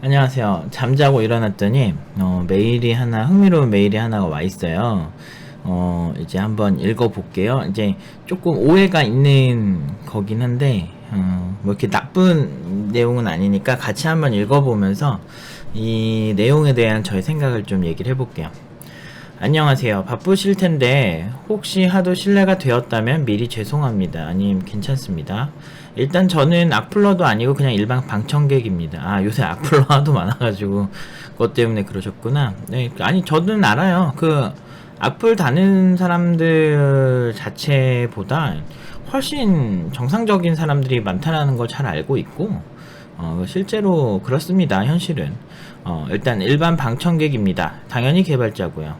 안녕하세요. 잠자고 일어났더니 메일이 하나 흥미로운 메일이 하나가 와 있어요. 이제 한번 읽어볼게요. 이제 조금 오해가 있는 거긴 한데 뭐 이렇게 나쁜 내용은 아니니까 같이 한번 읽어보면서 이 내용에 대한 저의 생각을 좀 얘기를 해볼게요. 안녕하세요. 바쁘실 텐데 혹시 하도 실례가 되었다면 미리 죄송합니다. 아님 괜찮습니다. 일단 저는 악플러도 아니고 그냥 일반 방청객입니다. 아, 요새 악플러 하도 많아가지고 그것 때문에 그러셨구나. 네, 아니 저는 알아요. 그 악플 다는 사람들 자체보다 훨씬 정상적인 사람들이 많다는 걸 잘 알고 있고 실제로 그렇습니다. 현실은 일단 일반 방청객입니다. 당연히 개발자고요.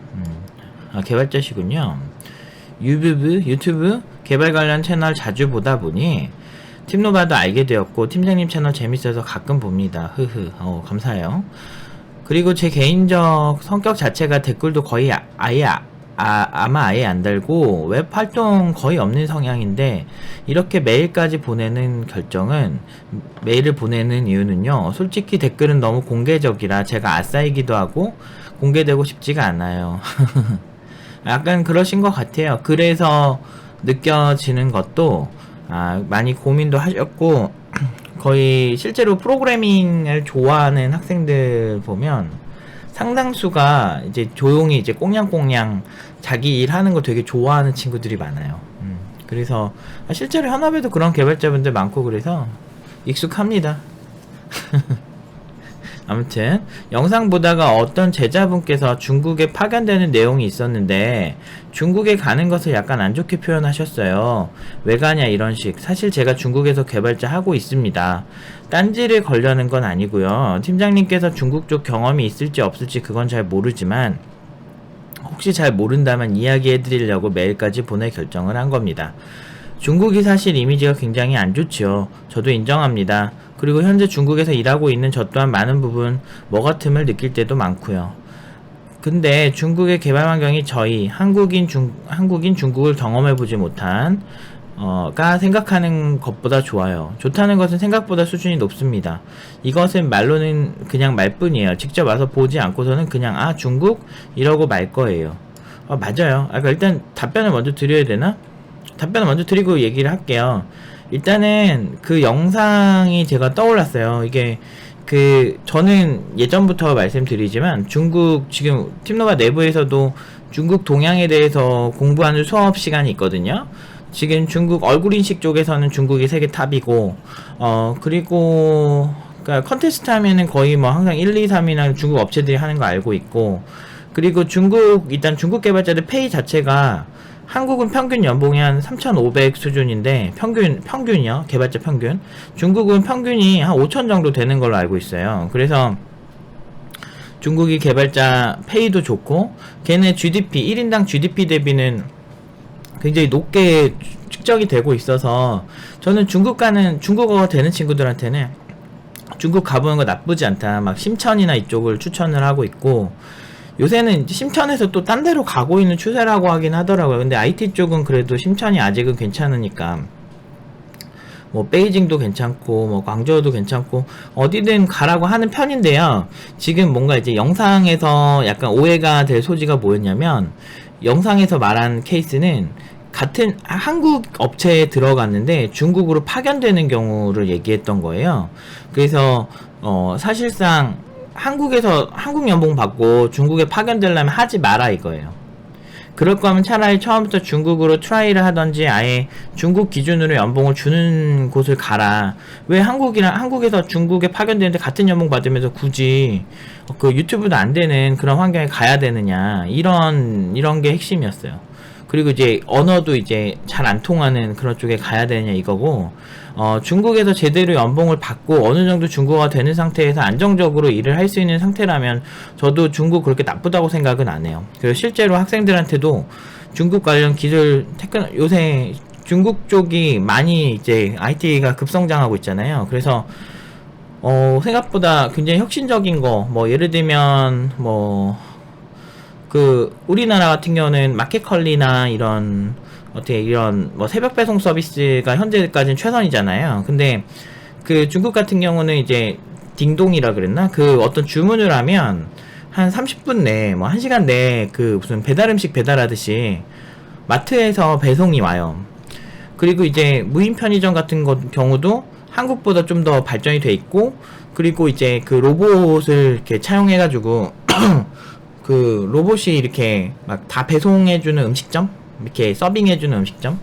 개발자시군요. 유튜브 개발 관련 채널 자주 보다 보니 팀노바도 알게 되었고 팀장님 채널 재밌어서 가끔 봅니다. 감사해요. 그리고 제 개인적 성격 자체가 댓글도 거의 아마 아예 안 달고 웹 활동 거의 없는 성향인데 이렇게 메일을 보내는 이유는요. 솔직히 댓글은 너무 공개적이라 제가 아싸이기도 하고 공개되고 싶지가 않아요. 약간 그러신 것 같아요. 그래서 느껴지는 것도 많이 고민도 하셨고 거의 실제로 프로그래밍을 좋아하는 학생들 보면 상당수가 이제 조용히 이제 꽁냥꽁냥 자기 일 하는 거 되게 좋아하는 친구들이 많아요. 그래서 실제로 현업에도 그런 개발자분들 많고 그래서 익숙합니다. 아무튼 영상 보다가 어떤 제자분께서 중국에 파견되는 내용이 있었는데 중국에 가는 것을 약간 안 좋게 표현하셨어요. 왜 가냐 이런 식. 사실 제가 중국에서 개발자 하고 있습니다. 딴지를 걸려는 건 아니고요. 팀장님께서 중국 쪽 경험이 있을지 없을지 그건 잘 모르지만 혹시 잘 모른다면 이야기해 드리려고 메일까지 보낼 결정을 한 겁니다. 중국이 사실 이미지가 굉장히 안 좋지요. 저도 인정합니다. 그리고 현재 중국에서 일하고 있는 저 또한 많은 부분 뭐 같음을 느낄 때도 많고요. 근데 중국의 개발 환경이 저희 한국인 중국을 경험해보지 못한 가 생각하는 것보다 좋아요. 좋다는 것은 생각보다 수준이 높습니다. 이것은 말로는 그냥 말뿐이에요. 직접 와서 보지 않고서는 그냥 중국? 이러고 말 거예요. 맞아요. 일단 답변을 먼저 드려야 되나? 답변을 먼저 드리고 얘기를 할게요. 일단은 그 영상이 제가 떠올랐어요. 이게 저는 예전부터 말씀드리지만 중국 지금 팀노바 내부에서도 중국 동향에 대해서 공부하는 수업 시간이 있거든요. 지금 중국 얼굴인식 쪽에서는 중국이 세계 탑이고 그리고 그러니까 컨테스트 하면은 거의 뭐 항상 1, 2, 3이나 중국 업체들이 하는 거 알고 있고 그리고 일단 중국 개발자들 페이 자체가 한국은 평균 연봉이 한 3,500 수준인데 평균이요. 개발자 평균. 중국은 평균이 한 5,000 정도 되는 걸로 알고 있어요. 그래서 중국이 개발자 페이도 좋고 걔네 GDP 1인당 GDP 대비는 굉장히 높게 측정이 되고 있어서 저는 중국어가 되는 친구들한테는 중국 가보는 거 나쁘지 않다. 막 심천이나 이쪽을 추천을 하고 있고 요새는 심천에서 또 딴 데로 가고 있는 추세라고 하긴 하더라고요. 근데 IT 쪽은 그래도 심천이 아직은 괜찮으니까 뭐 베이징도 괜찮고 뭐 광저우도 괜찮고 어디든 가라고 하는 편인데요. 지금 뭔가 이제 영상에서 약간 오해가 될 소지가 뭐였냐면 영상에서 말한 케이스는 같은 한국 업체에 들어갔는데 중국으로 파견되는 경우를 얘기했던 거예요. 그래서 사실상 한국에서 한국 연봉 받고 중국에 파견되려면 하지 마라 이거예요. 그럴 거면 차라리 처음부터 중국으로 트라이를 하던지 아예 중국 기준으로 연봉을 주는 곳을 가라. 왜 한국에서 중국에 파견되는데 같은 연봉 받으면서 굳이 그 유튜브도 안 되는 그런 환경에 가야 되느냐 이런 게 핵심이었어요. 그리고 이제 언어도 이제 잘 안 통하는 그런 쪽에 가야 되느냐 이거고 중국에서 제대로 연봉을 받고 어느 정도 중국어가 되는 상태에서 안정적으로 일을 할 수 있는 상태라면 저도 중국 그렇게 나쁘다고 생각은 안 해요. 그리고 실제로 학생들한테도 중국 관련 기술 요새 중국 쪽이 많이 이제 IT가 급성장하고 있잖아요. 그래서 생각보다 굉장히 혁신적인 거 뭐 예를 들면 우리나라 같은 경우는 마켓컬리나 이런 뭐 새벽 배송 서비스가 현재까지는 최선이잖아요. 근데 중국 같은 경우는 이제 딩동이라 그랬나? 그 어떤 주문을 하면 한 30분 내에 뭐 1시간 내에 그 무슨 배달 음식 배달하듯이 마트에서 배송이 와요. 그리고 이제 무인 편의점 같은 경우도 한국보다 좀 더 발전이 돼 있고, 그리고 이제 그 로봇을 이렇게 차용해가지고 그 로봇이 이렇게 막 다 배송해주는 음식점, 이렇게 서빙해주는 음식점,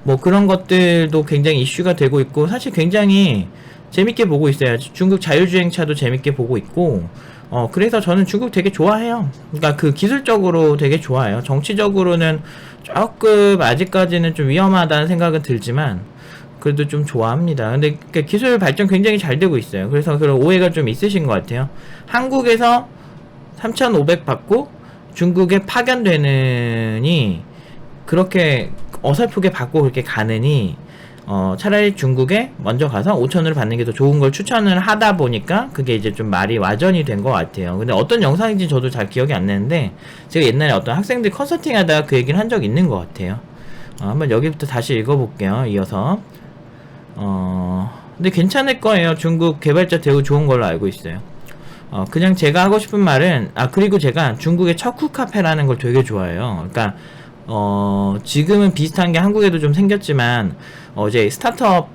뭐 그런 것들도 굉장히 이슈가 되고 있고, 사실 굉장히 재밌게 보고 있어요. 중국 자율주행차도 재밌게 보고 있고, 그래서 저는 중국 되게 좋아해요. 그러니까 그 기술적으로 되게 좋아해요. 정치적으로는 조금 아직까지는 좀 위험하다는 생각은 들지만 그래도 좀 좋아합니다. 근데 그 기술 발전 굉장히 잘 되고 있어요. 그래서 그런 오해가 좀 있으신 것 같아요. 한국에서 3,500 받고 중국에 파견되느니, 그렇게 어설프게 받고 그렇게 가느니 차라리 중국에 먼저 가서 5,000원을 받는 게 더 좋은 걸 추천을 하다 보니까 그게 이제 좀 말이 와전이 된 것 같아요. 근데 어떤 영상인지 저도 잘 기억이 안 나는데, 제가 옛날에 어떤 학생들 컨설팅 하다가 그 얘기를 한 적이 있는 것 같아요. 한번 여기부터 다시 읽어볼게요. 이어서 근데 괜찮을 거예요. 중국 개발자 대우 좋은 걸로 알고 있어요. 그냥 제가 하고 싶은 말은, 그리고 제가 중국의 척후 카페라는 걸 되게 좋아해요. 그러니까 지금은 비슷한 게 한국에도 좀 생겼지만, 이제 스타트업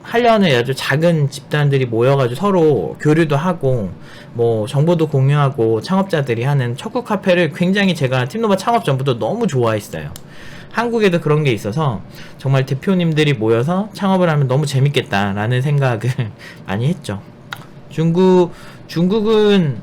하려는 아주 작은 집단들이 모여가지고 서로 교류도 하고, 뭐, 정보도 공유하고, 창업자들이 하는 척후 카페를 굉장히 제가 팀노바 창업 전부터 너무 좋아했어요. 한국에도 그런 게 있어서 정말 대표님들이 모여서 창업을 하면 너무 재밌겠다라는 생각을 많이 했죠. 중국은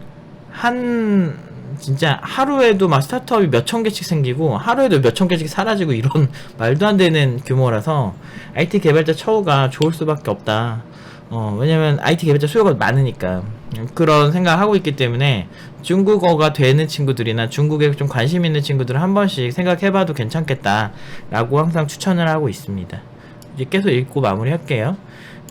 진짜 하루에도 막 스타트업이 몇천 개씩 생기고 하루에도 몇천 개씩 사라지고 이런 말도 안 되는 규모라서 IT 개발자 처우가 좋을 수밖에 없다. 왜냐면 IT 개발자 수요가 많으니까. 그런 생각을 하고 있기 때문에 중국어가 되는 친구들이나 중국에 좀 관심 있는 친구들은 한 번씩 생각해봐도 괜찮겠다 라고 항상 추천을 하고 있습니다. 이제 계속 읽고 마무리 할게요.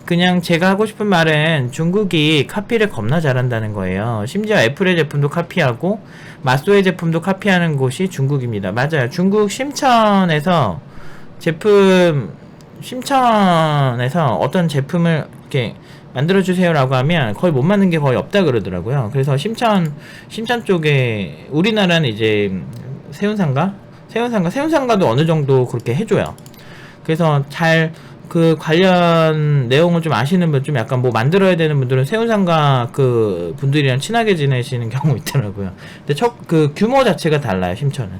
그냥 제가 하고 싶은 말은 중국이 카피를 겁나 잘한다는 거예요. 심지어 애플의 제품도 카피하고 마소의 제품도 카피하는 곳이 중국입니다. 맞아요. 중국 심천에서 어떤 제품을 이렇게 만들어주세요 라고 하면 거의 못 만든 게 거의 없다 그러더라고요. 그래서 심천 쪽에, 우리나라는 이제 세운상가도 어느 정도 그렇게 해줘요. 그래서 그 관련 내용을 좀 아시는 분, 좀 약간 뭐 만들어야 되는 분들은 세운상가 그 분들이랑 친하게 지내시는 경우 있더라고요. 근데 그 규모 자체가 달라요, 심천은.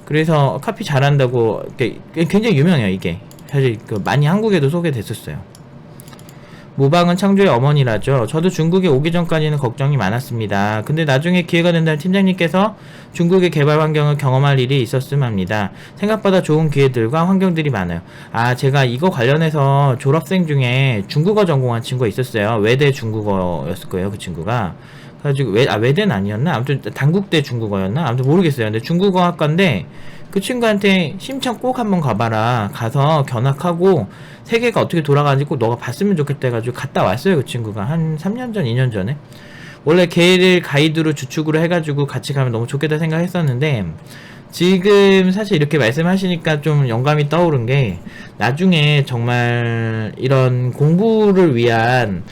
그래서 카피 잘한다고 굉장히 유명해요, 이게. 사실 많이 한국에도 소개됐었어요. 모방은 창조의 어머니라죠. 저도 중국에 오기 전까지는 걱정이 많았습니다. 근데 나중에 기회가 된다는 팀장님께서 중국의 개발 환경을 경험할 일이 있었음 합니다. 생각보다 좋은 기회들과 환경들이 많아요. 제가 이거 관련해서 졸업생 중에 중국어 전공한 친구가 있었어요. 외대 중국어였을 거예요, 그 친구가. 그래가지고 외대는 아니었나? 아무튼 단국대 중국어였나? 아무튼 모르겠어요. 근데 중국어 학과인데 그 친구한테 심천 꼭 한번 가봐라. 가서 견학하고 세계가 어떻게 돌아가는지 꼭 너가 봤으면 좋겠다 해가지고 갔다 왔어요. 그 친구가 한 3년 전, 2년 전에. 원래 걔를 가이드로 주축으로 해가지고 같이 가면 너무 좋겠다 생각했었는데, 지금 사실 이렇게 말씀하시니까 좀 영감이 떠오른 게, 나중에 정말 이런 공부를 위한,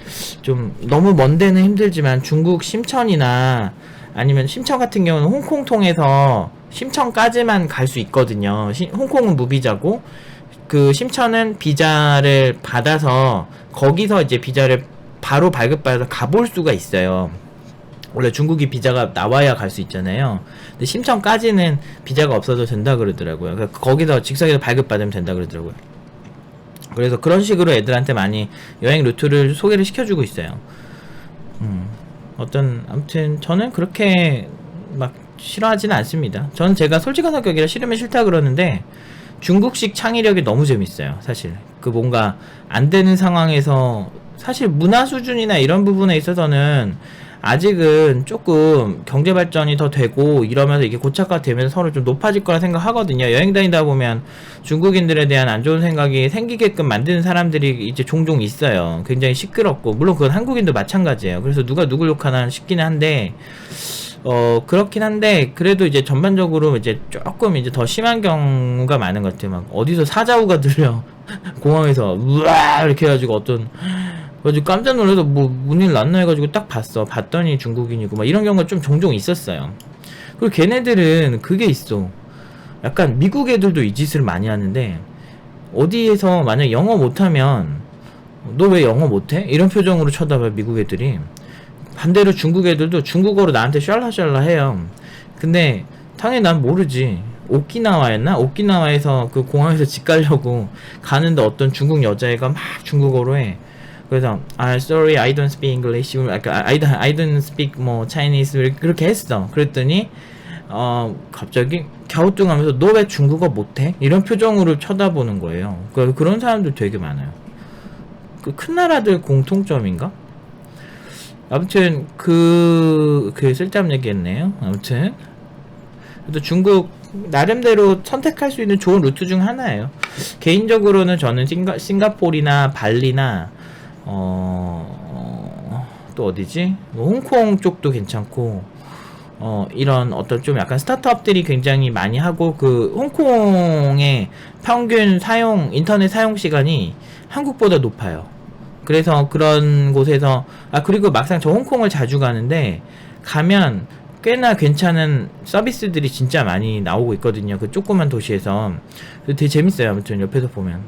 좀 너무 먼 데는 힘들지만 중국 심천이나 아니면 심천 같은 경우는 홍콩 통해서 심천까지만 갈 수 있거든요. 홍콩은 무비자고 그 심천은 비자를 받아서 거기서 이제 비자를 바로 발급받아서 가볼 수가 있어요. 원래 중국이 비자가 나와야 갈 수 있잖아요. 근데 심천까지는 비자가 없어도 된다 그러더라고요. 그러니까 거기서 직선에서 발급받으면 된다 그러더라고요. 그래서 그런 식으로 애들한테 많이 여행 루트를 소개를 시켜주고 있어요. 아무튼 저는 그렇게 막 싫어하지는 않습니다. 저는 제가 솔직한 성격이라 싫으면 싫다 그러는데, 중국식 창의력이 너무 재밌어요. 사실 그 뭔가 안 되는 상황에서 사실 문화 수준이나 이런 부분에 있어서는 아직은 조금 경제 발전이 더 되고 이러면서 이게 고착화 되면서 서로 좀 높아질 거라 생각하거든요. 여행 다니다 보면 중국인들에 대한 안 좋은 생각이 생기게끔 만드는 사람들이 이제 종종 있어요. 굉장히 시끄럽고, 물론 그건 한국인도 마찬가지예요. 그래서 누가 누굴 욕하나 싶기는 한데, 그렇긴 한데, 그래도 이제 전반적으로 이제 조금 이제 더 심한 경우가 많은 것 같아요. 막 어디서 사자우가 들려. 공항에서, 우와! 이렇게 해가지고 그래가지고 깜짝 놀라서 뭐 문일 났나 해가지고 딱 봤더니 중국인이고 막 이런 경우가 좀 종종 있었어요. 그리고 걔네들은 그게 있어. 약간 미국 애들도 이 짓을 많이 하는데, 어디에서 만약 영어 못하면 너 왜 영어 못해? 이런 표정으로 쳐다봐요, 미국 애들이. 반대로 중국 애들도 중국어로 나한테 샬라샬라 해요. 근데 당연히 난 모르지. 오키나와였나? 오키나와에서 그 공항에서 집 가려고 가는데 어떤 중국 여자애가 막 중국어로 해. 그래서 sorry, I don't speak English. I don't speak 뭐 Chinese 그렇게 했어. 그랬더니 갑자기 갸우뚱하면서 너 왜 중국어 못해? 이런 표정으로 쳐다보는 거예요. 그런 사람들 되게 많아요. 그 큰 나라들 공통점인가? 아무튼 그 쓸데없는 얘기했네요. 아무튼 그래도 중국 나름대로 선택할 수 있는 좋은 루트 중 하나예요. 개인적으로는 저는 싱가포르나 발리나 또 어디지? 뭐 홍콩 쪽도 괜찮고 이런 어떤 좀 약간 스타트업들이 굉장히 많이 하고, 그 홍콩의 평균 인터넷 사용 시간이 한국보다 높아요. 그래서 그런 곳에서 그리고 막상 저 홍콩을 자주 가는데 가면 꽤나 괜찮은 서비스들이 진짜 많이 나오고 있거든요. 그 조그만 도시에서. 되게 재밌어요. 아무튼 옆에서 보면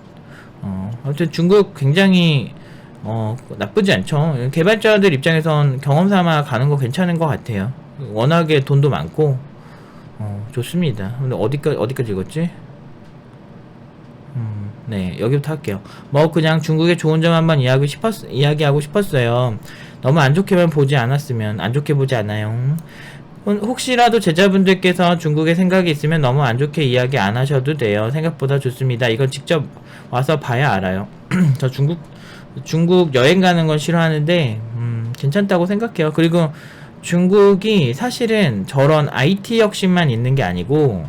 아무튼 중국 굉장히 나쁘지 않죠. 개발자들 입장에선 경험 삼아 가는 거 괜찮은 것 같아요. 워낙에 돈도 많고 좋습니다. 근데 어디까지 읽었지? 네, 여기부터 할게요. 뭐 그냥 중국의 좋은 점 한번 이야기하고 싶었어요. 너무 안 좋게만 보지 않았으면. 안 좋게 보지 않아요. 혹시라도 제자분들께서 중국에 생각이 있으면 너무 안 좋게 이야기 안 하셔도 돼요. 생각보다 좋습니다. 이건 직접 와서 봐야 알아요. 저 중국 여행 가는 건 싫어하는데 괜찮다고 생각해요. 그리고 중국이 사실은 저런 IT 혁신만 있는 게 아니고,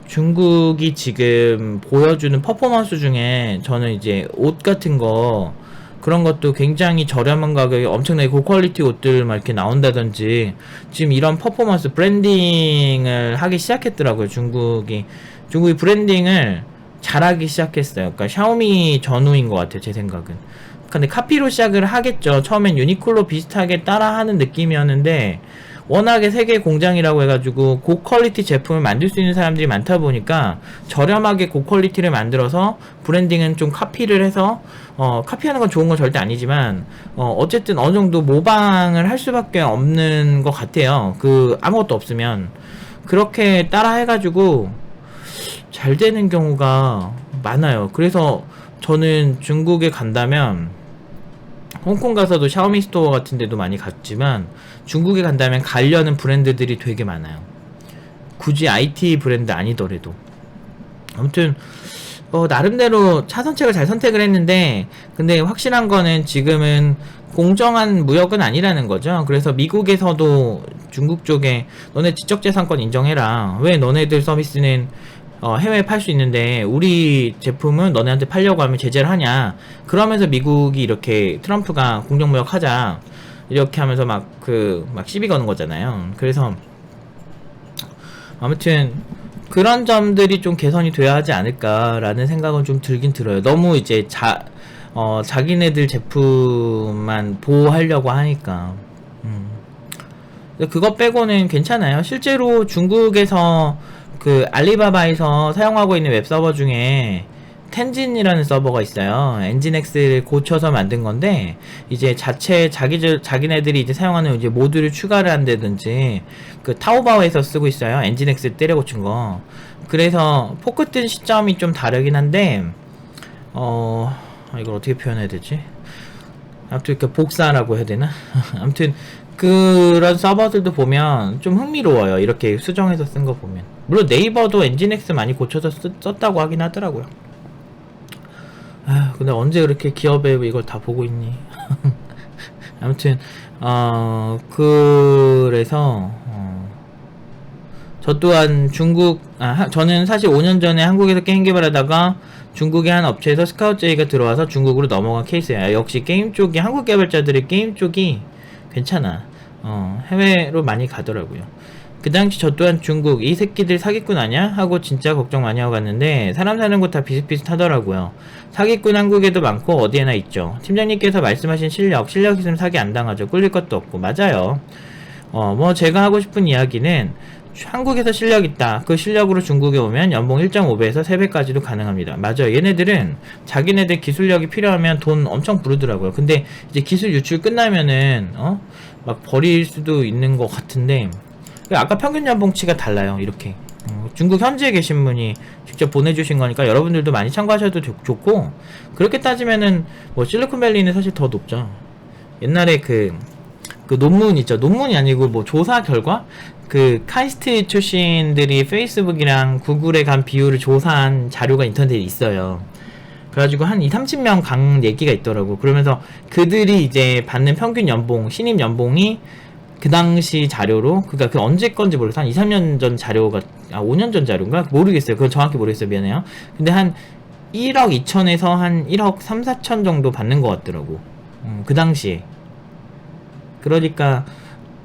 중국이 지금 보여주는 퍼포먼스 중에 저는 이제 옷 같은 거, 그런 것도 굉장히 저렴한 가격에 엄청나게 고퀄리티 옷들 막 이렇게 나온다든지, 지금 이런 퍼포먼스 브랜딩을 하기 시작했더라고요. 중국이 브랜딩을 잘하기 시작했어요. 그러니까 샤오미 전후인 것 같아요, 제 생각은. 근데 카피로 시작을 하겠죠. 처음엔 유니클로 비슷하게 따라하는 느낌이었는데, 워낙에 세계 공장이라고 해가지고 고퀄리티 제품을 만들 수 있는 사람들이 많다 보니까 저렴하게 고퀄리티를 만들어서 브랜딩은 좀 카피를 해서 카피하는 건 좋은 건 절대 아니지만 어쨌든 어느 정도 모방을 할 수밖에 없는 것 같아요. 아무것도 없으면 그렇게 따라 해가지고 잘 되는 경우가 많아요. 그래서 저는 중국에 간다면, 홍콩 가서도 샤오미 스토어 같은 데도 많이 갔지만 중국에 간다면 가려는 브랜드들이 되게 많아요. 굳이 IT 브랜드 아니더라도. 아무튼 나름대로 차선책을 잘 선택을 했는데, 근데 확실한 거는 지금은 공정한 무역은 아니라는 거죠. 그래서 미국에서도 중국 쪽에 너네 지적재산권 인정해라. 왜 너네들 서비스는 해외에 팔 수 있는데 우리 제품은 너네한테 팔려고 하면 제재를 하냐. 그러면서 미국이 이렇게 트럼프가 공정무역 하자 이렇게 하면서 막 시비 거는 거잖아요. 그래서 아무튼 그런 점들이 좀 개선이 돼야 하지 않을까라는 생각은 좀 들긴 들어요. 너무 이제 자기네들 제품만 보호하려고 하니까. 그거 빼고는 괜찮아요. 실제로 중국에서 알리바바에서 사용하고 있는 웹서버 중에 텐진이라는 서버가 있어요. 엔진엑스를 고쳐서 만든 건데, 이제 자기네들이 이제 사용하는 이제 모듈을 추가를 한다든지, 타오바오에서 쓰고 있어요. 엔진엑스 때려 고친 거. 그래서 포크 뜬 시점이 좀 다르긴 한데, 이걸 어떻게 표현해야 되지? 아무튼 복사라고 해야 되나? 아무튼 그런 서버들도 보면 좀 흥미로워요. 이렇게 수정해서 쓴 거 보면. 물론 네이버도 엔진엑스 많이 고쳐서 썼다고 하긴 하더라고요. 근데 언제 그렇게 기업에 이걸 다 보고 있니? 아무튼 그래서 저 또한 저는 사실 5년 전에 한국에서 게임 개발하다가 중국의 한 업체에서 스카우트 제의가 들어와서 중국으로 넘어간 케이스야. 역시 게임 쪽이, 한국 개발자들의 게임 쪽이 괜찮아. 해외로 많이 가더라고요. 그 당시 저 또한 중국 이 새끼들 사기꾼 아냐? 하고 진짜 걱정 많이 하고 갔는데 사람 사는 곳 다 비슷비슷하더라고요. 사기꾼 한국에도 많고 어디에나 있죠. 팀장님께서 말씀하신 실력 있으면 사기 안 당하죠. 꿀릴 것도 없고. 맞아요. 뭐 제가 하고 싶은 이야기는 한국에서 실력 있다. 그 실력으로 중국에 오면 연봉 1.5배에서 3배까지도 가능합니다. 맞아요. 얘네들은 자기네들 기술력이 필요하면 돈 엄청 부르더라고요. 근데 이제 기술 유출 끝나면은 막 버릴 수도 있는 것 같은데 아까 평균 연봉치가 달라요. 이렇게 중국 현지에 계신 분이 직접 보내주신 거니까 여러분들도 많이 참고하셔도 좋고, 그렇게 따지면은 뭐 실리콘밸리는 사실 더 높죠. 옛날에 그 논문 있죠. 논문이 아니고 뭐 조사 결과? 그 카이스트 출신들이 페이스북이랑 구글에 간 비율을 조사한 자료가 인터넷에 있어요. 그래가지고 한 30명 간 얘기가 있더라고. 그러면서 그들이 이제 받는 평균 연봉, 신입 연봉이 그 당시 자료로, 그니까 그 언제 건지 모르겠어. 한 2, 3년 전 자료가, 5년 전 자료인가? 모르겠어요. 그건 정확히 모르겠어요. 미안해요. 근데 한 1억 2천에서 한 1억 3, 4천 정도 받는 것 같더라고. 그 당시에. 그러니까,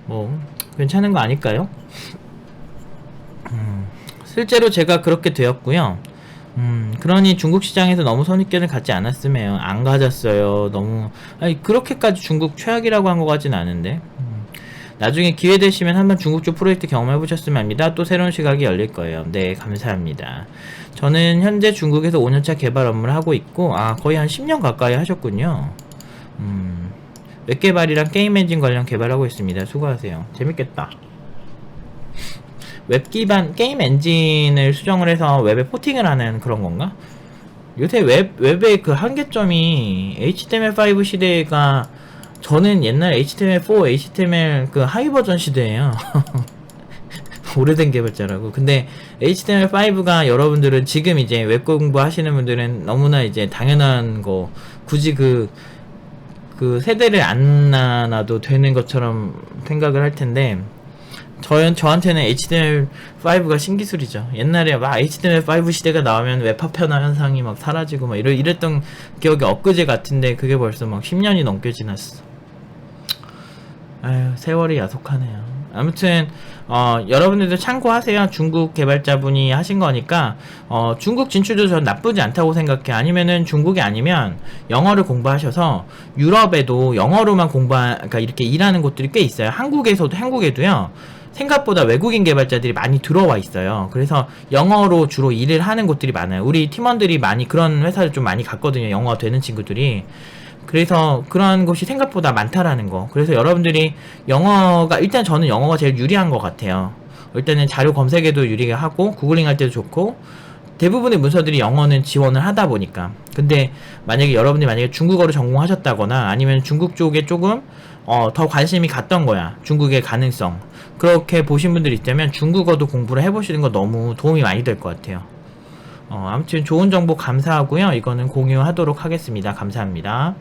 뭐, 괜찮은 거 아닐까요? 실제로 제가 그렇게 되었고요. 그러니 중국 시장에서 너무 선입견을 갖지 않았으면 안 가졌어요. 너무, 아니, 그렇게까지 중국 최악이라고 한 것 같진 않은데. 나중에 기회 되시면 한번 중국 쪽 프로젝트 경험해 보셨으면 합니다. 또 새로운 시각이 열릴 거예요. 네, 감사합니다. 저는 현재 중국에서 5년차 개발 업무를 하고 있고, 거의 한 10년 가까이 하셨군요. 웹 개발이랑 게임 엔진 관련 개발하고 있습니다. 수고하세요. 재밌겠다. 웹 기반 게임 엔진을 수정을 해서 웹에 포팅을 하는 그런 건가? 요새 웹의 그 한계점이 HTML5 시대가, 저는 옛날 HTML4, HTML 그 하이 버전 시대예요. 오래된 개발자라고. 근데 HTML5가 여러분들은 지금 이제 웹 공부 하시는 분들은 너무나 이제 당연한 거, 굳이 그 세대를 안 나눠도 되는 것처럼 생각을 할 텐데, 저한테는 HTML5가 신기술이죠. 옛날에 막 HTML5 시대가 나오면 웹합 편화 현상이 막 사라지고 막 이랬던 기억이 엊그제 같은데, 그게 벌써 막 10년이 넘게 지났어. 아유, 세월이 야속하네요. 아무튼 여러분들도 참고하세요. 중국 개발자분이 하신 거니까. 중국 진출도 전 나쁘지 않다고 생각해. 아니면은 중국이 아니면 영어를 공부하셔서 유럽에도 영어로만 그러니까 이렇게 일하는 곳들이 꽤 있어요. 한국에도요. 생각보다 외국인 개발자들이 많이 들어와 있어요. 그래서 영어로 주로 일을 하는 곳들이 많아요. 우리 팀원들이 많이 그런 회사를 좀 많이 갔거든요. 영어가 되는 친구들이. 그래서 그런 곳이 생각보다 많다라는 거. 그래서 여러분들이 일단 저는 영어가 제일 유리한 것 같아요. 일단은 자료 검색에도 유리하고 구글링 할 때도 좋고, 대부분의 문서들이 영어는 지원을 하다 보니까. 근데 여러분들이 중국어를 전공하셨다거나 아니면 중국 쪽에 조금 더 관심이 갔던 거야, 중국의 가능성, 그렇게 보신 분들이 있다면 중국어도 공부를 해보시는 거 너무 도움이 많이 될 것 같아요. 아무튼 좋은 정보 감사하고요. 이거는 공유하도록 하겠습니다. 감사합니다.